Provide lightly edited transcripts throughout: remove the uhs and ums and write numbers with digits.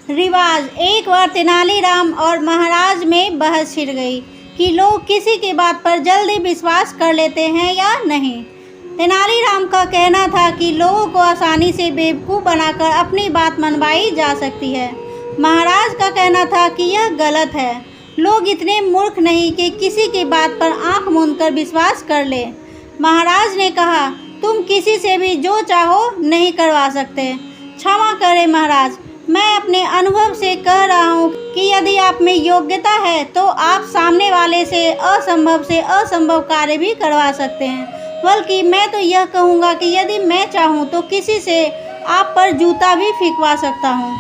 रिवाज। एक बार तेनालीराम और महाराज में बहस छिड़ गई कि लोग किसी की बात पर जल्दी विश्वास कर लेते हैं या नहीं। तेनालीराम का कहना था कि लोगों को आसानी से बेवकूफ़ बनाकर अपनी बात मनवाई जा सकती है। महाराज का कहना था कि यह गलत है, लोग इतने मूर्ख नहीं कि किसी की बात पर आंख मूंदकर विश्वास कर ले। महाराज ने कहा, तुम किसी से भी जो चाहो नहीं करवा सकते। क्षमा करें महाराज, मैं अपने अनुभव से कह रहा हूँ कि यदि आप में योग्यता है तो आप सामने वाले से असंभव कार्य भी करवा सकते हैं। बल्कि मैं तो यह कहूँगा कि यदि मैं चाहूँ तो किसी से आप पर जूता भी फेंकवा सकता हूँ।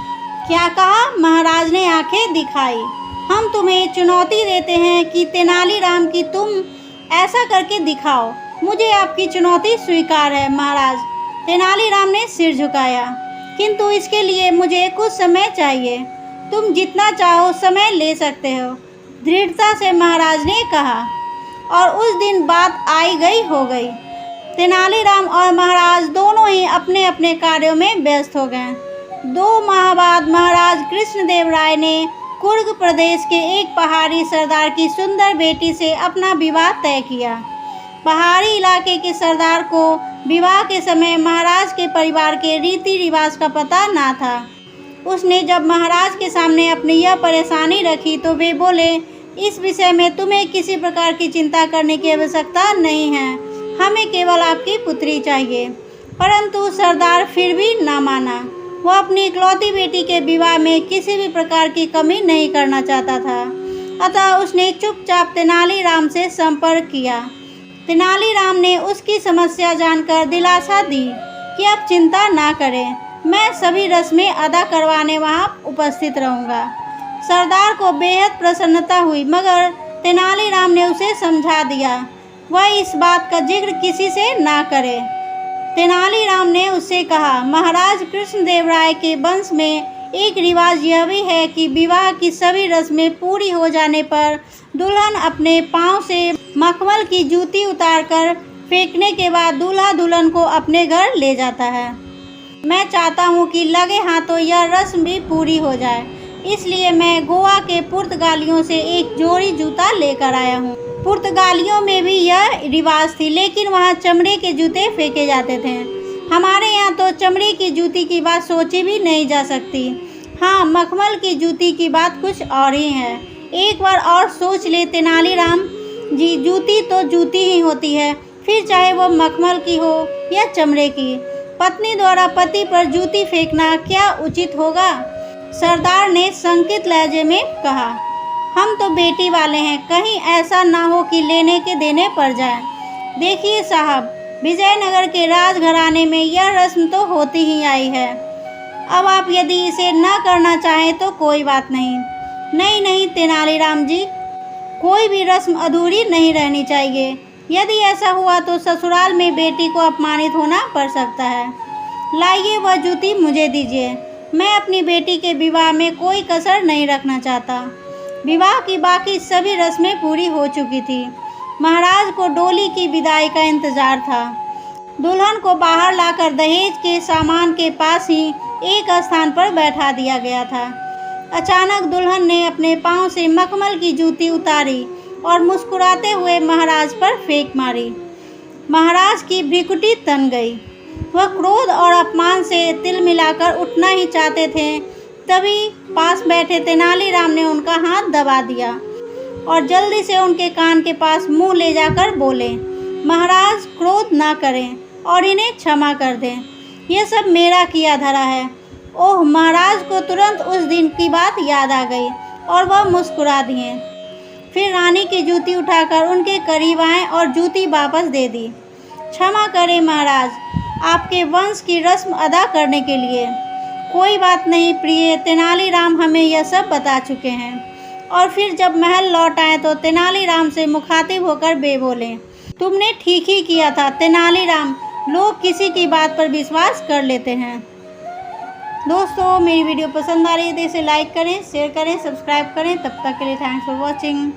क्या कहा? महाराज ने आंखें दिखाई। हम तुम्हें चुनौती देते हैं कि तेनालीराम की तुम ऐसा करके दिखाओ। मुझे आपकी चुनौती स्वीकार है महाराज। तेनालीराम ने सिर झुकाया। किंतु इसके लिए मुझे कुछ समय चाहिए। तुम जितना चाहो समय ले सकते हो, दृढ़ता से महाराज ने कहा। और उस दिन बात आई गई हो गई। तेनालीराम और महाराज दोनों ही अपने अपने कार्यों में व्यस्त हो गए। 2 माह बाद महाराज कृष्णदेव राय ने कुर्ग प्रदेश के एक पहाड़ी सरदार की सुंदर बेटी से अपना विवाह तय किया। पहाड़ी इलाके के सरदार को विवाह के समय महाराज के परिवार के रीति रिवाज का पता ना था। उसने जब महाराज के सामने अपनी यह परेशानी रखी तो वे बोले, इस विषय में तुम्हें किसी प्रकार की चिंता करने की आवश्यकता नहीं है, हमें केवल आपकी पुत्री चाहिए। परंतु सरदार फिर भी ना माना। वह अपनी इकलौती बेटी के विवाह में किसी भी प्रकार की कमी नहीं करना चाहता था। अतः उसने चुपचाप तेनालीराम से संपर्क किया। तेनालीराम ने उसकी समस्या जानकर दिलासा दी कि अब चिंता ना करें, मैं सभी रस्में अदा करवाने वहां उपस्थित रहूंगा। सरदार को बेहद प्रसन्नता हुई, मगर तेनालीराम ने उसे समझा दिया वह इस बात का जिक्र किसी से ना करे। तेनालीराम ने उससे कहा, महाराज कृष्णदेव राय के वंश में एक रिवाज यह भी है कि विवाह की सभी रस्में पूरी हो जाने पर दुल्हन अपने पांव से मखमल की जूती उतारकर फेंकने के बाद दूल्हा दुल्हन को अपने घर ले जाता है। मैं चाहता हूँ कि लगे हाथों यह रस्म भी पूरी हो जाए, इसलिए मैं गोवा के पुर्तगालियों से एक जोड़ी जूता लेकर आया हूँ। पुर्तगालियों में भी यह रिवाज थी, लेकिन वहाँ चमड़े के जूते फेंके जाते थे। हमारे यहाँ तो चमड़े की जूती की बात सोची भी नहीं जा सकती। हाँ, मखमल की जूती की बात कुछ और ही है। एक बार और सोच ले तेनालीराम जी, जूती तो जूती ही होती है, फिर चाहे वो मखमल की हो या चमड़े की। पत्नी द्वारा पति पर जूती फेंकना क्या उचित होगा? सरदार ने शंकित लहजे में कहा, हम तो बेटी वाले हैं, कहीं ऐसा ना हो कि लेने के देने पड़ जाए। देखिए साहब, विजयनगर के राजघराने में यह रस्म तो होती ही आई है। अब आप यदि इसे न करना चाहें तो कोई बात नहीं। नहीं नहीं तेनालीराम जी, कोई भी रस्म अधूरी नहीं रहनी चाहिए। यदि ऐसा हुआ तो ससुराल में बेटी को अपमानित होना पड़ सकता है। लाइए वह जूती मुझे दीजिए। मैं अपनी बेटी के विवाह में कोई कसर नहीं रखना चाहता। विवाह की बाकी सभी रस्में पूरी हो चुकी थी। महाराज को डोली की विदाई का इंतजार था। दुल्हन को बाहर लाकर दहेज के सामान के पास ही एक स्थान पर बैठा दिया गया था। अचानक दुल्हन ने अपने पांव से मखमल की जूती उतारी और मुस्कुराते हुए महाराज पर फेंक मारी। महाराज की भ्रिकुटी तन गई। वह क्रोध और अपमान से तिलमिलाकर उठना ही चाहते थे, तभी पास बैठे तेनालीराम ने उनका हाथ दबा दिया और जल्दी से उनके कान के पास मुंह ले जाकर बोले, महाराज क्रोध ना करें और इन्हें क्षमा कर दें, यह सब मेरा किया धरा है। ओह, महाराज को तुरंत उस दिन की बात याद आ गई और वह मुस्कुरा दिए। फिर रानी की जूती उठाकर उनके करीब आए और जूती वापस दे दी। क्षमा करें महाराज, आपके वंश की रस्म अदा करने के लिए। कोई बात नहीं प्रिय, तेनालीराम हमें यह सब बता चुके हैं। और फिर जब महल लौट आए तो तेनालीराम से मुखातिब होकर वे बोले, तुमने ठीक ही किया था तेनालीराम, लोग किसी की बात पर विश्वास कर लेते हैं। दोस्तों, मेरी वीडियो पसंद आ रही है तो इसे लाइक करें, शेयर करें, सब्सक्राइब करें। तब तक के लिए थैंक्स फॉर वॉचिंग।